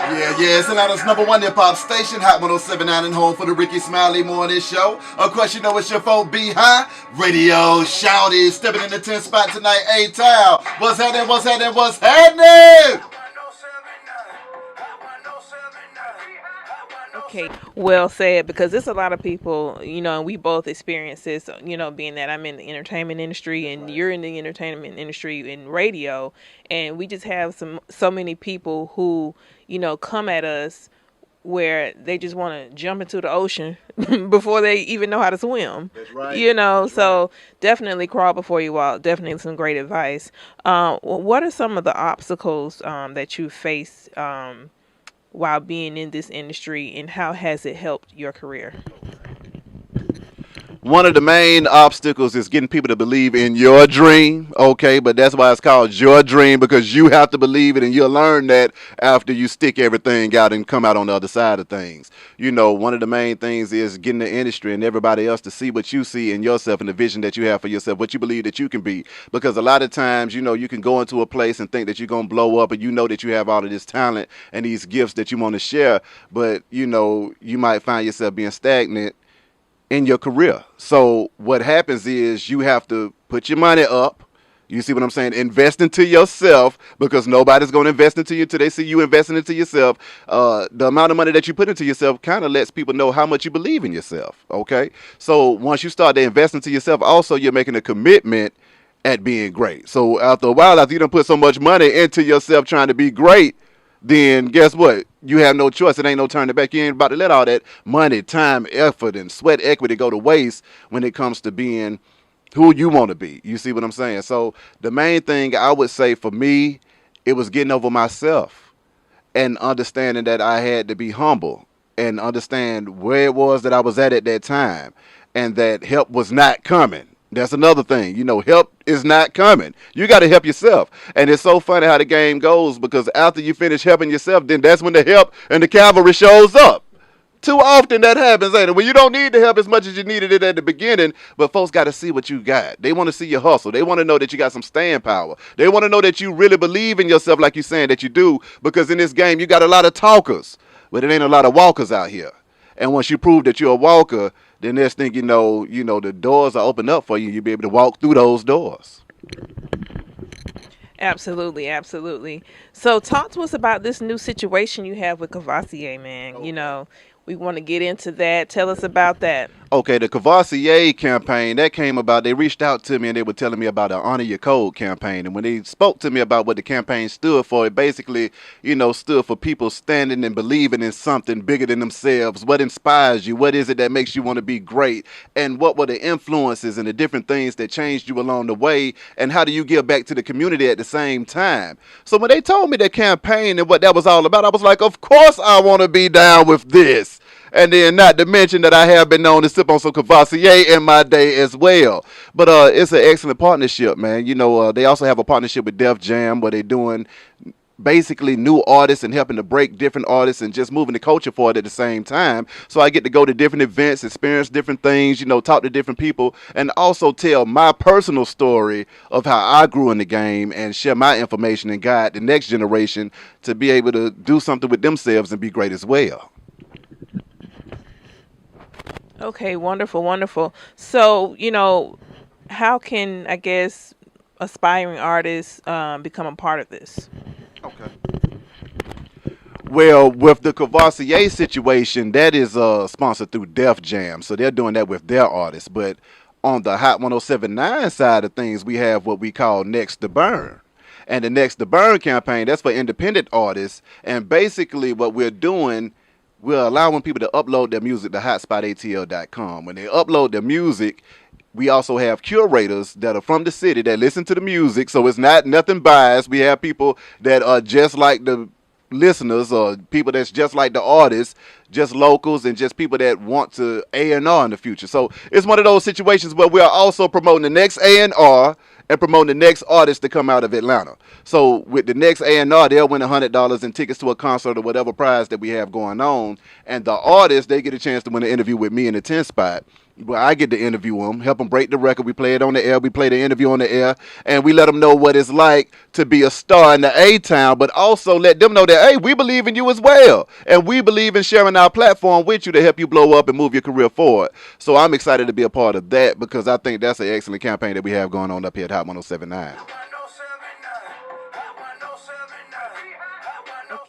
Yeah, it's Atlanta's number one hip hop station, Hot 1079 and home for the Ricky Smiley Morning Show. Of course, you know it's your phone Be High Radio Shouty stepping in the 10th spot tonight. A-Town, what's happening? What's happening? What's happening? Okay, well said, because there's a lot of people, and we both experience this, being that I'm in the entertainment industry and you're in the entertainment industry in radio, and we just have so many people who, come at us where they just want to jump into the ocean before they even know how to swim. That's right. So definitely crawl before you walk. Definitely some great advice. What are some of the obstacles that you face while being in this industry, and how has it helped your career? One of the main obstacles is getting people to believe in your dream, okay? But that's why it's called your dream, because you have to believe it, and you'll learn that after you stick everything out and come out on the other side of things. One of the main things is getting the industry and everybody else to see what you see in yourself and the vision that you have for yourself, what you believe that you can be. Because a lot of times, you can go into a place and think that you're going to blow up, and you know that you have all of this talent and these gifts that you want to share, but, you might find yourself being stagnant in your career. So what happens is you have to put your money up. You see what I'm saying? Invest into yourself, because nobody's going to invest into you until they see you investing into yourself. The amount of money that you put into yourself kind of lets people know how much you believe in yourself. Okay. So once you start to invest into yourself, also you're making a commitment at being great. So after a while, after you done put so much money into yourself trying to be great, then guess what? You have no choice. It ain't no turning back. You ain't about to let all that money, time, effort, and sweat equity go to waste when it comes to being who you want to be. You see what I'm saying? So the main thing I would say for me, it was getting over myself and understanding that I had to be humble and understand where it was that I was at that time, and that help was not coming. That's another thing. Help is not coming. You got to help yourself. And it's so funny how the game goes, because after you finish helping yourself, then that's when the help and the cavalry shows up. Too often that happens, ain't it? When you don't need the help as much as you needed it at the beginning, but folks got to see what you got. They want to see your hustle. They want to know that you got some staying power. They want to know that you really believe in yourself like you're saying that you do, because in this game you got a lot of talkers, but it ain't a lot of walkers out here. And once you prove that you're a walker, then next thing you know, the doors are open up for you. You'll be able to walk through those doors. Absolutely, absolutely. So talk to us about this new situation you have with Courvoisier, man. Okay. We want to get into that. Tell us about that. Okay, the Courvoisier campaign, that came about, they reached out to me and they were telling me about the Honor Your Code campaign. And when they spoke to me about what the campaign stood for, it basically, stood for people standing and believing in something bigger than themselves. What inspires you? What is it that makes you want to be great? And what were the influences and the different things that changed you along the way? And how do you give back to the community at the same time? So when they told me the campaign and what that was all about, I was like, of course I want to be down with this. And then not to mention that I have been known to sip on some Courvoisier in my day as well. But it's an excellent partnership, man. They also have a partnership with Def Jam where they're doing basically new artists and helping to break different artists and just moving the culture forward at the same time. So I get to go to different events, experience different things, talk to different people, and also tell my personal story of how I grew in the game and share my information and guide the next generation to be able to do something with themselves and be great as well. Okay, wonderful, wonderful. So, how can, I guess, aspiring artists become a part of this? Okay. Well, with the Courvoisier situation, that is sponsored through Def Jam, so they're doing that with their artists. But on the Hot 1079 side of things, we have what we call Next to Burn. And the Next to Burn campaign, that's for independent artists. And basically what we're doing, we're allowing people to upload their music to hotspotatl.com. When they upload their music, we also have curators that are from the city that listen to the music, so it's not nothing biased. We have people that are just like the listeners, or people that's just like the artists, just locals, and just people that want to A&R in the future. So it's one of those situations where we are also promoting the next A&R and promoting the next artist to come out of Atlanta. So with the next A&R, they'll win $100 in tickets to a concert or whatever prize that we have going on. And the artists, they get a chance to win an interview with me in the 10th spot. Well, I get to interview them, help them break the record. We play it on the air. We play the interview on the air, and we let them know what it's like to be a star in the A Town, but also let them know that, hey, we believe in you as well, and we believe in sharing our platform with you to help you blow up and move your career forward. So I'm excited to be a part of that because I think that's an excellent campaign that we have going on up here at Hot 1079.